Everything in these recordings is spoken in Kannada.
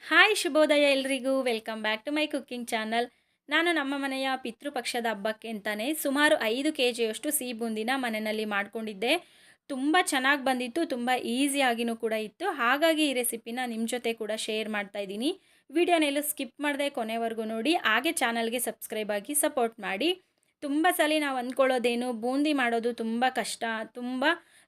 ಹಾಯ್ ಶುಭೋದಯ ಎಲ್ರಿಗೂ welcome back to my cooking channel. ನಾನು ನಮ್ಮ ಮನೆಯ ಪಿತೃಪಕ್ಷದ ಹಬ್ಬಕ್ಕೆ ಅಂತಾನೆ ಸುಮಾರು 5 ಕೆಜಿಯಷ್ಟು ಸಿಹಿ ಬೂಂದಿನ ಮನೆಯಲ್ಲಿ ಮಾಡ್ಕೊಂಡಿದ್ದೆ. ತುಂಬ ಚೆನ್ನಾಗಿ ಬಂದಿತ್ತು, ತುಂಬ ಈಸಿಯಾಗಿಯೂ ಕೂಡ ಇತ್ತು. ಹಾಗಾಗಿ ಈ ರೆಸಿಪಿನ ನಿಮ್ಮ ಜೊತೆ ಕೂಡ ಶೇರ್ ಮಾಡ್ತಾ ಇದ್ದೀನಿ. ವಿಡಿಯೋನೆಲ್ಲೂ ಸ್ಕಿಪ್ ಮಾಡದೆ ಕೊನೆವರೆಗೂ ನೋಡಿ, ಹಾಗೆ ಚಾನಲ್ಗೆ ಸಬ್ಸ್ಕ್ರೈಬ್ ಆಗಿ ಸಪೋರ್ಟ್ ಮಾಡಿ. ತುಂಬ ಸಲ ನಾವು ಅಂದ್ಕೊಳ್ಳೋದೇನು, ಬೂಂದಿ ಮಾಡೋದು ತುಂಬ ಕಷ್ಟ, ತುಂಬ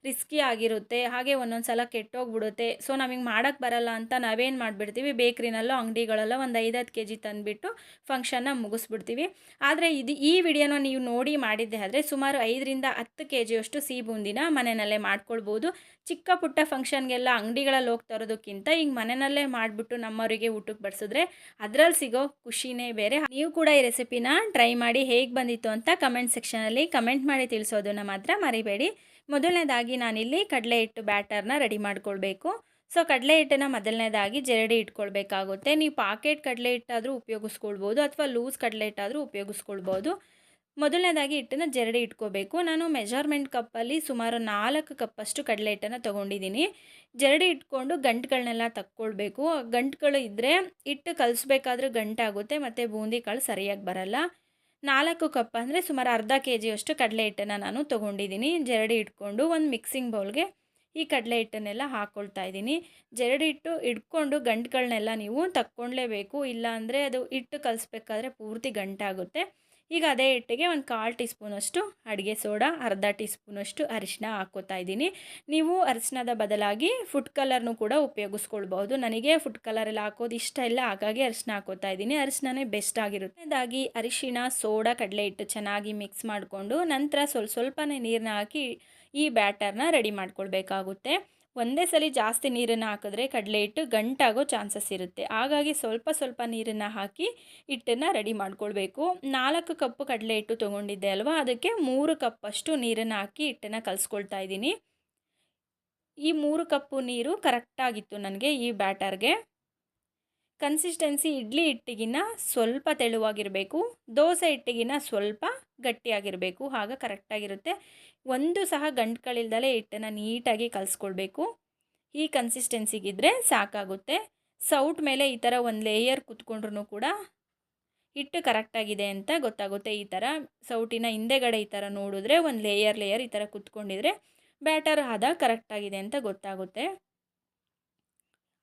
ರಿಸ್ಕಿ ಆಗಿರುತ್ತೆ, ಹಾಗೆ ಒಂದೊಂದು ಸಲ ಕೆಟ್ಟೋಗ್ಬಿಡುತ್ತೆ. ಸೊ ನಮಗೆ ಮಾಡೋಕ್ಕೆ ಬರಲ್ಲ ಅಂತ ನಾವೇನು ಮಾಡಿಬಿಡ್ತೀವಿ, ಬೇಕ್ರಿನಲ್ಲೋ ಅಂಗಡಿಗಳಲ್ಲೋ ಒಂದು 5-10 ಕೆ ಜಿ ತಂದುಬಿಟ್ಟು ಫಂಕ್ಷನ್ನ ಮುಗಿಸ್ಬಿಡ್ತೀವಿ. ಆದರೆ ಈ ವಿಡಿಯೋನ ನೀವು ನೋಡಿ ಮಾಡಿದ್ದೆ ಆದರೆ ಸುಮಾರು 5-10 ಕೆ ಜಿಯಷ್ಟು ಸಿಹಿ ಬೂಂದಿನ ಮನೆಯಲ್ಲೇ ಮಾಡ್ಕೊಳ್ಬೋದು. ಚಿಕ್ಕ ಪುಟ್ಟ ಫಂಕ್ಷನ್ಗೆಲ್ಲ ಅಂಗಡಿಗಳಲ್ಲಿ ಹೋಗಿ ತರೋದಕ್ಕಿಂತ ಈಗ ಮನೆಯಲ್ಲೇ ಮಾಡಿಬಿಟ್ಟು ನಮ್ಮವರಿಗೆ ಊಟಕ್ಕೆ ಬಡಿಸಿದ್ರೆ ಅದರಲ್ಲಿ ಸಿಗೋ ಖುಷಿನೇ ಬೇರೆ. ನೀವು ಕೂಡ ಈ ರೆಸಿಪಿನ ಟ್ರೈ ಮಾಡಿ ಹೇಗೆ ಬಂದಿತ್ತು ಅಂತ ಕಮೆಂಟ್ ಸೆಕ್ಷನಲ್ಲಿ ಕಮೆಂಟ್ ಮಾಡಿ ತಿಳಿಸೋದನ್ನು ಮಾತ್ರ ಮರಿಬೇಡಿ. ಮೊದಲನೇದಾಗಿ ನಾನಿಲ್ಲಿ ಕಡಲೆ ಹಿಟ್ಟು ಬ್ಯಾಟರ್ನ ರೆಡಿ ಮಾಡ್ಕೊಳ್ಬೇಕು. ಸೊ ಕಡಲೆ ಹಿಟ್ಟನ್ನು ಮೊದಲನೇದಾಗಿ ಜರಡಿ ಇಟ್ಕೊಳ್ಬೇಕಾಗುತ್ತೆ. ನೀವು ಪಾಕೆಟ್ ಕಡಲೆ ಹಿಟ್ಟಾದರೂ ಉಪಯೋಗಿಸ್ಕೊಳ್ಬೋದು ಅಥವಾ ಲೂಸ್ ಕಡಲೆ ಹಿಟ್ಟಾದರೂ ಉಪಯೋಗಿಸ್ಕೊಳ್ಬೋದು. ಮೊದಲನೇದಾಗಿ ಹಿಟ್ಟನ್ನು ಜರಡಿ ಇಟ್ಕೋಬೇಕು. ನಾನು ಮೆಜರ್ಮೆಂಟ್ ಕಪ್ಪಲ್ಲಿ ಸುಮಾರು 4 ಕಪ್ಪಷ್ಟು ಕಡಲೆ ಹಿಟ್ಟನ್ನು ತೊಗೊಂಡಿದ್ದೀನಿ. ಜರಡಿ ಇಟ್ಕೊಂಡು ಗಂಟುಗಳನ್ನೆಲ್ಲ ತಕ್ಕೊಳ್ಬೇಕು. ಗಂಟುಗಳು ಇದ್ದರೆ ಹಿಟ್ಟು ಕಲಿಸ್ಬೇಕಾದ್ರೂ ಗಂಟಾಗುತ್ತೆ ಮತ್ತು ಬೂಂದಿ ಕಾಳು ಸರಿಯಾಗಿ ಬರಲ್ಲ. 4 ಕಪ್ ಅಂದರೆ ಸುಮಾರು ಅರ್ಧ ಕೆ ಜಿಯಷ್ಟು ಕಡಲೆ ಹಿಟ್ಟನ್ನು ನಾನು ತೊಗೊಂಡಿದ್ದೀನಿ. ಜರಡಿ ಇಟ್ಕೊಂಡು ಒಂದು ಮಿಕ್ಸಿಂಗ್ ಬೌಲ್ಗೆ ಈ ಕಡಲೆ ಹಿಟ್ಟನ್ನೆಲ್ಲ ಹಾಕ್ಕೊಳ್ತಾ ಇದ್ದೀನಿ. ಜರಡಿ ಹಿಟ್ಟು ಇಟ್ಕೊಂಡು ಗಂಟುಗಳನ್ನೆಲ್ಲ ನೀವು ತಕ್ಕೊಳ್ಳೇಬೇಕು, ಇಲ್ಲಾಂದರೆ ಅದು ಹಿಟ್ಟು ಕಲಿಸ್ಬೇಕಾದ್ರೆ ಪೂರ್ತಿ ಗಂಟಾಗುತ್ತೆ. ಈಗ ಅದೇ ಹಿಟ್ಟಿಗೆ ಒಂದು 1/4 ಟೀ ಸ್ಪೂನಷ್ಟು ಅಡುಗೆ ಸೋಡಾ, ಅರ್ಧ ಟೀ ಸ್ಪೂನಷ್ಟು ಅರಿಶಿನ ಹಾಕ್ಕೋತಾ ಇದ್ದೀನಿ. ನೀವು ಅರಿಶಿನದ ಬದಲಾಗಿ ಫುಡ್ ಕಲರ್ನೂ ಕೂಡ ಉಪಯೋಗಿಸ್ಕೊಳ್ಬೋದು. ನನಗೆ ಫುಡ್ ಕಲರೆಲ್ಲ ಹಾಕೋದು ಇಷ್ಟ ಇಲ್ಲ, ಹಾಗಾಗಿ ಅರಿಶಿನ ಹಾಕ್ಕೋತಾ ಇದ್ದೀನಿ. ಅರಿಶಿನನೇ ಬೆಸ್ಟ್ ಆಗಿರುತ್ತೆ. ಅದಾಗಿ ಅರಿಶಿನ, ಸೋಡಾ, ಕಡಲೆ ಹಿಟ್ಟು ಚೆನ್ನಾಗಿ ಮಿಕ್ಸ್ ಮಾಡಿಕೊಂಡು ನಂತರ ಸ್ವಲ್ಪನೇ ನೀರನ್ನ ಹಾಕಿ ಈ ಬ್ಯಾಟರ್ನ ರೆಡಿ ಮಾಡ್ಕೊಳ್ಬೇಕಾಗುತ್ತೆ. ಒಂದೇ ಸಲ ಜಾಸ್ತಿ ನೀರನ್ನು ಹಾಕಿದ್ರೆ ಕಡಲೆ ಹಿಟ್ಟು ಗಂಟಾಗೋ ಚಾನ್ಸಸ್ ಇರುತ್ತೆ. ಹಾಗಾಗಿ ಸ್ವಲ್ಪ ನೀರನ್ನು ಹಾಕಿ ಹಿಟ್ಟನ್ನು ರೆಡಿ ಮಾಡ್ಕೊಳ್ಬೇಕು. 4 ಕಪ್ಪು ಕಡಲೆ ಹಿಟ್ಟು ತೊಗೊಂಡಿದ್ದೆ ಅಲ್ವಾ, ಅದಕ್ಕೆ 3 ಕಪ್ಪಷ್ಟು ನೀರನ್ನು ಹಾಕಿ ಹಿಟ್ಟನ್ನು ಕಲಿಸ್ಕೊಳ್ತಾ ಇದ್ದೀನಿ. ಈ 3 ಕಪ್ಪು ನೀರು ಕರೆಕ್ಟಾಗಿತ್ತು ನನಗೆ ಈ ಬ್ಯಾಟರ್ಗೆ. ಕನ್ಸಿಸ್ಟೆನ್ಸಿ ಇಡ್ಲಿ ಹಿಟ್ಟಿಗಿನ್ನ ಸ್ವಲ್ಪ ತೆಳುವಾಗಿರಬೇಕು, ದೋಸೆ ಹಿಟ್ಟಿಗಿನ್ನ ಸ್ವಲ್ಪ ಗಟ್ಟಿಯಾಗಿರಬೇಕು, ಆಗ ಕರೆಕ್ಟಾಗಿರುತ್ತೆ. ಒಂದು ಸಹ ಗಂಟುಗಳಿಲ್ದಲೇ ಹಿಟ್ಟನ್ನು ನೀಟಾಗಿ ಕಲಿಸ್ಕೊಳ್ಬೇಕು. ಈ ಕನ್ಸಿಸ್ಟೆನ್ಸಿಗಿದ್ರೆ ಸಾಕಾಗುತ್ತೆ. ಸೌಟ್ ಮೇಲೆ ಈ ಥರ ಒಂದು ಲೇಯರ್ ಕುತ್ಕೊಂಡ್ರೂ ಕೂಡ ಹಿಟ್ಟು ಕರೆಕ್ಟಾಗಿದೆ ಅಂತ ಗೊತ್ತಾಗುತ್ತೆ. ಈ ಥರ ಸೌಟಿನ ಹಿಂದೆಗಡೆ ಈ ಥರ ನೋಡಿದ್ರೆ ಒಂದು ಲೇಯರ್ ಈ ಥರ ಕುತ್ಕೊಂಡಿದ್ರೆ ಬ್ಯಾಟರ್ ಹದ ಕರೆಕ್ಟಾಗಿದೆ ಅಂತ ಗೊತ್ತಾಗುತ್ತೆ.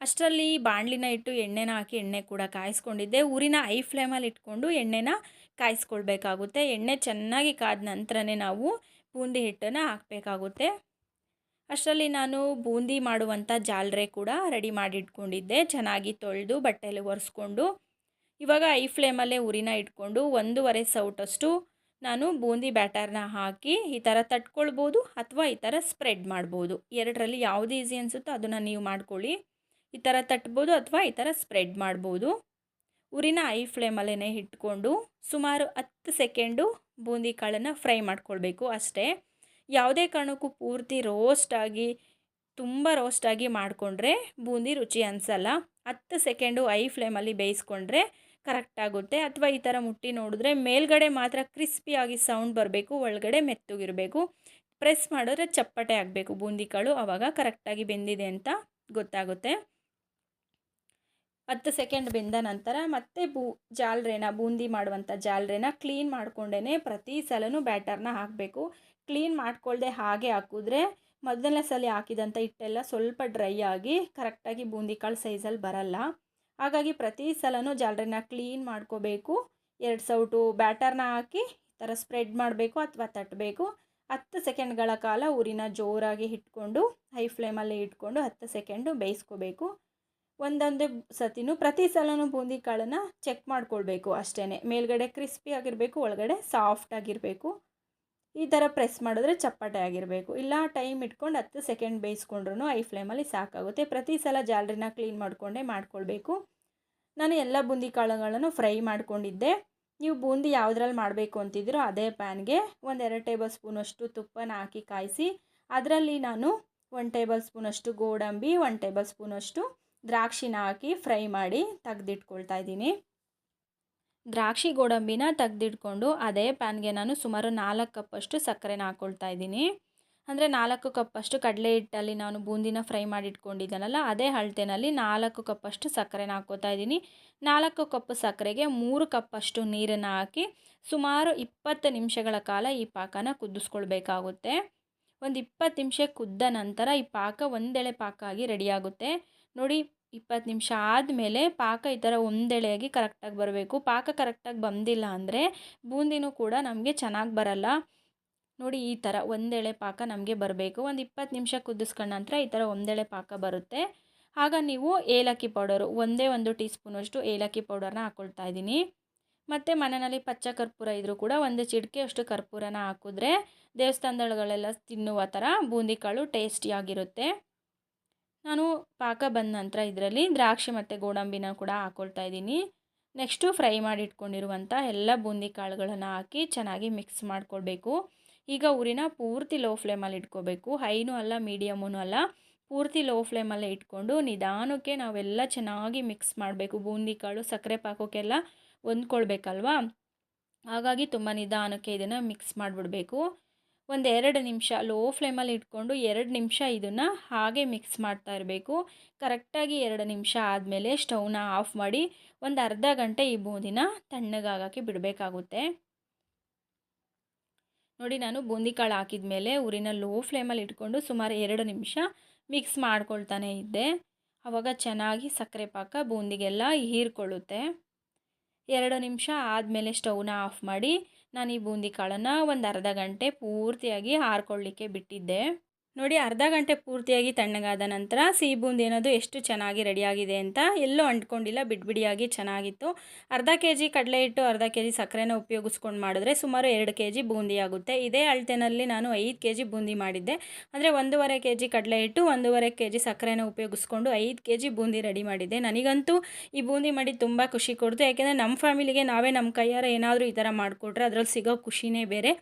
ಅಷ್ಟರಲ್ಲಿ ಬಾಣಲಿನ ಇಟ್ಟು ಎಣ್ಣೆನ ಹಾಕಿ ಎಣ್ಣೆ ಕೂಡ ಕಾಯಿಸ್ಕೊಂಡಿದ್ದೆ. ಊರಿನ ಹೈ ಫ್ಲೇಮಲ್ಲಿ ಇಟ್ಕೊಂಡು ಎಣ್ಣೆನ ಕಾಯಿಸ್ಕೊಳ್ಬೇಕಾಗುತ್ತೆ. ಎಣ್ಣೆ ಚೆನ್ನಾಗಿ ಕಾದ ನಂತರನೇ ನಾವು ಬೂಂದಿ ಹಿಟ್ಟನ್ನು ಹಾಕಬೇಕಾಗುತ್ತೆ. ಅಷ್ಟರಲ್ಲಿ ನಾನು ಬೂಂದಿ ಮಾಡುವಂಥ ಜಾಲರೆ ಕೂಡ ರೆಡಿ ಮಾಡಿ ಇಟ್ಕೊಂಡಿದ್ದೆ. ಚೆನ್ನಾಗಿ ತೊಳೆದು ಬಟ್ಟೆಯಲ್ಲಿ ಒರೆಸ್ಕೊಂಡು ಇವಾಗ ಹೈ ಫ್ಲೇಮಲ್ಲೇ ಉರಿನ ಇಟ್ಕೊಂಡು 1.5 ಸೌಟಷ್ಟು ನಾನು ಬೂಂದಿ ಬ್ಯಾಟರ್ನ ಹಾಕಿ ಈ ಥರ ತಟ್ಕೊಳ್ಬೋದು ಅಥವಾ ಈ ಥರ ಸ್ಪ್ರೆಡ್ ಮಾಡ್ಬೋದು. ಎರಡರಲ್ಲಿ ಯಾವುದು ಈಸಿ ಅನಿಸುತ್ತೋ ಅದನ್ನು ನೀವು ಮಾಡ್ಕೊಳ್ಳಿ. ಈ ಥರ ತಟ್ಬೋದು ಅಥವಾ ಈ ಥರ ಸ್ಪ್ರೆಡ್ ಮಾಡ್ಬೋದು. ಉರಿನ ಹೈ ಫ್ಲೇಮಲ್ಲೇ ಇಟ್ಕೊಂಡು ಸುಮಾರು 10 ಸೆಕೆಂಡು ಬೂಂದಿ ಕಾಳನ್ನು ಫ್ರೈ ಮಾಡ್ಕೊಳ್ಬೇಕು ಅಷ್ಟೇ. ಯಾವುದೇ ಕಾರಣಕ್ಕೂ ಪೂರ್ತಿ ತುಂಬ ರೋಸ್ಟಾಗಿ ಮಾಡಿಕೊಂಡ್ರೆ ಬೂಂದಿ ರುಚಿ ಅನಿಸಲ್ಲ. 10 ಸೆಕೆಂಡು ಹೈ ಫ್ಲೇಮಲ್ಲಿ ಬೇಯಿಸ್ಕೊಂಡ್ರೆ ಕರೆಕ್ಟಾಗುತ್ತೆ. ಅಥವಾ ಈ ಥರ ಮುಟ್ಟಿ ನೋಡಿದ್ರೆ ಮೇಲ್ಗಡೆ ಮಾತ್ರ ಕ್ರಿಸ್ಪಿಯಾಗಿ ಸೌಂಡ್ ಬರಬೇಕು, ಒಳಗಡೆ ಮೆತ್ತಗಿರಬೇಕು. ಪ್ರೆಸ್ ಮಾಡಿದ್ರೆ ಚಪ್ಪಟೆ ಆಗಬೇಕು ಬೂಂದಿ ಕಾಳು, ಆವಾಗ ಕರೆಕ್ಟಾಗಿ ಬೆಂದಿದೆ ಅಂತ ಗೊತ್ತಾಗುತ್ತೆ. 10 ಸೆಕೆಂಡ್ ಬೆಂದ ನಂತರ ಮತ್ತೆ ಬೂಂದಿ ಮಾಡುವಂಥ ಜಾಲರೆನ ಕ್ಲೀನ್ ಮಾಡಿಕೊಂಡೇ ಪ್ರತಿ ಸಲನೂ ಬ್ಯಾಟರ್ನ ಹಾಕಬೇಕು. ಕ್ಲೀನ್ ಮಾಡ್ಕೊಳ್ದೆ ಹಾಗೆ ಹಾಕಿದ್ರೆ ಮೊದಲನೇ ಸಲ ಹಾಕಿದಂಥ ಹಿಟ್ಟೆಲ್ಲ ಸ್ವಲ್ಪ ಡ್ರೈ ಆಗಿ ಕರೆಕ್ಟಾಗಿ ಬೂಂದಿ ಕಾಳು ಸೈಜಲ್ಲಿ ಬರಲ್ಲ. ಹಾಗಾಗಿ ಪ್ರತಿ ಸಲನೂ ಜಾಲರೆನ ಕ್ಲೀನ್ ಮಾಡ್ಕೋಬೇಕು. 2 ಸೌಟು ಬ್ಯಾಟರ್ನ ಹಾಕಿ ಈ ಥರ ಸ್ಪ್ರೆಡ್ ಮಾಡಬೇಕು ಅಥವಾ ತಟ್ಟಬೇಕು. 10 ಸೆಕೆಂಡ್ಗಳ ಕಾಲ ಉರಿನ ಜೋರಾಗಿ ಇಟ್ಕೊಂಡು ಹೈ ಫ್ಲೇಮಲ್ಲಿ ಇಟ್ಕೊಂಡು 10 ಸೆಕೆಂಡು ಬೇಯಿಸ್ಕೋಬೇಕು. ಒಂದೊಂದೇ ಸತಿನೂ ಪ್ರತಿ ಸಲನೂ ಬೂಂದಿ ಕಾಳನ್ನು ಚೆಕ್ ಮಾಡ್ಕೊಳ್ಬೇಕು ಅಷ್ಟೇ. ಮೇಲ್ಗಡೆ ಕ್ರಿಸ್ಪಿ ಆಗಿರಬೇಕು, ಒಳಗಡೆ ಸಾಫ್ಟಾಗಿರಬೇಕು. ಈ ಥರ ಪ್ರೆಸ್ ಮಾಡಿದ್ರೆ ಚಪ್ಪಟೆ ಆಗಿರಬೇಕು. ಇಲ್ಲ ಟೈಮ್ ಇಟ್ಕೊಂಡು 10 ಸೆಕೆಂಡ್ ಬೇಯಿಸ್ಕೊಂಡ್ರೂ ಹೈ ಫ್ಲೇಮಲ್ಲಿ ಸಾಕಾಗುತ್ತೆ. ಪ್ರತಿ ಸಲ ಜಾಲರಿನ ಕ್ಲೀನ್ ಮಾಡ್ಕೊಳ್ಬೇಕು. ನಾನು ಎಲ್ಲ ಬೂಂದಿ ಕಾಳುಗಳನ್ನು ಫ್ರೈ ಮಾಡ್ಕೊಂಡಿದ್ದೆ. ನೀವು ಬೂಂದಿ ಯಾವುದ್ರಲ್ಲಿ ಮಾಡಬೇಕು ಅಂತಿದ್ದೀರೋ ಅದೇ ಪ್ಯಾನ್ಗೆ 1-2 ಟೇಬಲ್ ಸ್ಪೂನಷ್ಟು ತುಪ್ಪನ ಹಾಕಿ ಕಾಯಿಸಿ ಅದರಲ್ಲಿ ನಾನು 1 ಟೇಬಲ್ ಸ್ಪೂನಷ್ಟು ಗೋಡಂಬಿ, 1 ಟೇಬಲ್ ಸ್ಪೂನಷ್ಟು ದ್ರಾಕ್ಷಿನ ಹಾಕಿ ಫ್ರೈ ಮಾಡಿ ತೆಗೆದಿಟ್ಕೊಳ್ತಾ ಇದ್ದೀನಿ. ದ್ರಾಕ್ಷಿ ಗೋಡಂಬಿನ ತೆಗೆದಿಟ್ಕೊಂಡು ಅದೇ ಪ್ಯಾನ್ಗೆ ನಾನು ಸುಮಾರು 4 ಕಪ್ಪಷ್ಟು ಸಕ್ಕರೆನ ಹಾಕ್ಕೊಳ್ತಾ ಇದ್ದೀನಿ. ಅಂದರೆ 4 ಕಪ್ಪಷ್ಟು ಕಡಲೆ ಹಿಟ್ಟಲ್ಲಿ ನಾನು ಬೂಂದಿನ ಫ್ರೈ ಮಾಡಿ ಇಟ್ಕೊಂಡಿದ್ದಾನಲ್ಲ, ಅದೇ ಅಳತೆನಲ್ಲಿ 4 ಕಪ್ಪಷ್ಟು ಸಕ್ಕರೆನ ಹಾಕ್ಕೋತಾ ಇದ್ದೀನಿ. 4 ಕಪ್ ಸಕ್ಕರೆಗೆ 3 ಕಪ್ಪಷ್ಟು ನೀರನ್ನು ಹಾಕಿ ಸುಮಾರು 20 ನಿಮಿಷಗಳ ಕಾಲ ಈ ಪಾಕನ ಕುದಿಸ್ಕೊಳ್ಬೇಕಾಗುತ್ತೆ. ಒಂದು 20 ನಿಮಿಷ ಕುದ್ದ ನಂತರ ಈ ಪಾಕ ಒಂದೆಳೆ ಪಾಕ ಆಗಿ ರೆಡಿಯಾಗುತ್ತೆ. ನೋಡಿ, 20 ನಿಮಿಷ ಆದಮೇಲೆ ಪಾಕ ಈ ಥರ ಒಂದೆಳೆಯಾಗಿ ಕರೆಕ್ಟಾಗಿ ಬರಬೇಕು. ಪಾಕ ಕರೆಕ್ಟಾಗಿ ಬಂದಿಲ್ಲ ಅಂದರೆ ಬೂಂದಿನೂ ಕೂಡ ನಮಗೆ ಚೆನ್ನಾಗಿ ಬರಲ್ಲ. ನೋಡಿ, ಈ ಥರ ಒಂದೆಳೆ ಪಾಕ ನಮಗೆ ಬರಬೇಕು. ಒಂದು 20 ನಿಮಿಷ ಕುದಿಸ್ಕೊಂಡ ನಂತರ ಈ ಥರ ಒಂದೆಳೆ ಪಾಕ ಬರುತ್ತೆ. ಆಗ ನೀವು ಏಲಕ್ಕಿ ಪೌಡರು ಒಂದೇ 1 ಟೀ ಸ್ಪೂನಷ್ಟು ಏಲಕ್ಕಿ ಪೌಡರ್ನ ಹಾಕ್ಕೊಳ್ತಾ ಇದ್ದೀನಿ. ಮತ್ತು ಮನೆಯಲ್ಲಿ ಪಚ್ಚ ಕರ್ಪೂರ ಇದ್ದರೂ ಕೂಡ ಒಂದು ಚಿಟಿಕೆಯಷ್ಟು ಕರ್ಪೂರನ ಹಾಕಿದ್ರೆ ದೇವಸ್ಥಾನದೊಳಗಳೆಲ್ಲ ತಿನ್ನುವ ಥರ ಬೂಂದಿ ಕಾಳು ಟೇಸ್ಟಿಯಾಗಿರುತ್ತೆ. ನಾನು ಪಾಕ ಬಂದ ನಂತರ ಇದರಲ್ಲಿ ದ್ರಾಕ್ಷಿ ಮತ್ತು ಗೋಡಂಬಿನ ಕೂಡ ಹಾಕ್ಕೊಳ್ತಾ ಇದ್ದೀನಿ. ನೆಕ್ಸ್ಟು ಫ್ರೈ ಮಾಡಿ ಇಟ್ಕೊಂಡಿರುವಂಥ ಎಲ್ಲ ಬೂಂದಿ ಕಾಳುಗಳನ್ನು ಹಾಕಿ ಚೆನ್ನಾಗಿ ಮಿಕ್ಸ್ ಮಾಡ್ಕೊಳ್ಬೇಕು. ಈಗ ಉರಿನ ಪೂರ್ತಿ ಲೋ ಫ್ಲೇಮಲ್ಲಿ ಇಟ್ಕೋಬೇಕು. ಹೈನೂ ಅಲ್ಲ, ಮೀಡಿಯಮೂ ಅಲ್ಲ, ಪೂರ್ತಿ ಲೋ ಫ್ಲೇಮಲ್ಲೇ ಇಟ್ಕೊಂಡು ನಿಧಾನಕ್ಕೆ ನಾವೆಲ್ಲ ಚೆನ್ನಾಗಿ ಮಿಕ್ಸ್ ಮಾಡಬೇಕು. ಬೂಂದಿ ಕಾಳು ಸಕ್ಕರೆ ಪಾಕಕ್ಕೆಲ್ಲ ಹೊಂದ್ಕೊಳ್ಬೇಕಲ್ವಾ, ಹಾಗಾಗಿ ತುಂಬ ನಿಧಾನಕ್ಕೆ ಇದನ್ನು ಮಿಕ್ಸ್ ಮಾಡಿಬಿಡಬೇಕು. ಒಂದು 2 ನಿಮಿಷ ಲೋ ಫ್ಲೇಮಲ್ಲಿ ಇಟ್ಕೊಂಡು 2 ನಿಮಿಷ ಇದನ್ನು ಹಾಗೆ ಮಿಕ್ಸ್ ಮಾಡ್ತಾ ಇರಬೇಕು. ಕರೆಕ್ಟಾಗಿ 2 ನಿಮಿಷ ಆದಮೇಲೆ ಸ್ಟವ್ನ ಆಫ್ ಮಾಡಿ ಒಂದು ಅರ್ಧ ಗಂಟೆ ಈ ಬೂಂದಿನ ತಣ್ಣಗಾಗೋಕ್ಕೆ ಬಿಡಬೇಕಾಗುತ್ತೆ. ನೋಡಿ, ನಾನು ಬೂಂದಿ ಕಾಳು ಹಾಕಿದ ಮೇಲೆ ಉರಿನ ಲೋ ಫ್ಲೇಮಲ್ಲಿ ಇಟ್ಕೊಂಡು ಸುಮಾರು 2 ನಿಮಿಷ ಮಿಕ್ಸ್ ಮಾಡ್ಕೊಳ್ತಾನೆ ಇದ್ದೆ. ಆವಾಗ ಚೆನ್ನಾಗಿ ಸಕ್ಕರೆ ಪಾಕ ಬೂಂದಿಗೆಲ್ಲ ಹೀರ್ಕೊಳ್ಳುತ್ತೆ. 2 ನಿಮಿಷ ಆದಮೇಲೆ ಸ್ಟವ್ನ ಆಫ್ ಮಾಡಿ ನಾನು ಈ ಬೂಂದಿ ಕಾಳನ್ನು ಒಂದು ಅರ್ಧ ಗಂಟೆ ಪೂರ್ತಿಯಾಗಿ ಆರ್ಕೊಳ್ಳಿಕ್ಕೆ ಬಿಟ್ಟಿದ್ದೆ. ನೋಡಿ, ಅರ್ಧ ಗಂಟೆ ಪೂರ್ತಿಯಾಗಿ ತಣ್ಣಗಾದ ನಂತರ ಸಿಹಿ ಬೂಂದಿ ಅನ್ನೋದು ಎಷ್ಟು ಚೆನ್ನಾಗಿ ರೆಡಿಯಾಗಿದೆ ಅಂತ. ಎಲ್ಲೂ ಅಂಟ್ಕೊಂಡಿಲ್ಲ, ಬಿಡಿಯಾಗಿ ಚೆನ್ನಾಗಿತ್ತು. ಅರ್ಧ kg ಕಡಲೆ ಹಿಟ್ಟು, ಅರ್ಧ kg ಸಕ್ಕರೆನ ಉಪಯೋಗಿಸ್ಕೊಂಡು ಮಾಡಿದ್ರೆ ಸುಮಾರು 2 kg ಬೂಂದಿ ಆಗುತ್ತೆ. ಇದೇ ಅಳತೆನಲ್ಲಿ ನಾನು 5 kg ಬೂಂದಿ ಮಾಡಿದ್ದೆ. ಅಂದರೆ 1.5 kg ಕಡಲೆ ಹಿಟ್ಟು, 1.5 kg ಸಕ್ಕರೆನ ಉಪಯೋಗಿಸ್ಕೊಂಡು 5 kg ಬೂಂದಿ ರೆಡಿ ಮಾಡಿದ್ದೆ. ನನಗಂತೂ ಈ ಬೂಂದಿ ಮಾಡಿ ತುಂಬ ಖುಷಿ ಕೊಡ್ತು. ಯಾಕೆಂದರೆ ನಮ್ಮ ಫ್ಯಾಮಿಲಿಗೆ ನಾವೇ ನಮ್ಮ ಕೈಯಾರೆ ಏನಾದರೂ ಈ ಥರ ಮಾಡಿಕೊಟ್ರೆ ಅದರಲ್ಲಿ ಸಿಗೋ ಖುಷಿನೇ ಬೇರೆ.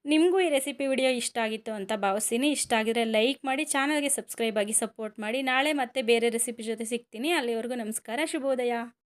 ನಿಮಗೂ ಈ ರೆಸಿಪಿ ವಿಡಿಯೋ ಇಷ್ಟ ಆಗಿತ್ತು ಅಂತ ಭಾವಿಸ್ತೀನಿ. ಇಷ್ಟ ಆಗಿದ್ರೆ ಲೈಕ್ ಮಾಡಿ, ಚಾನಲ್ಗೆ ಸಬ್ಸ್ಕ್ರೈಬ್ ಆಗಿ ಸಪೋರ್ಟ್ ಮಾಡಿ. ನಾಳೆ ಮತ್ತೆ ಬೇರೆ ರೆಸಿಪಿ ಜೊತೆ ಸಿಗ್ತೀನಿ. ಅಲ್ಲಿವರೆಗೂ ನಮಸ್ಕಾರ, ಶುಭೋದಯ.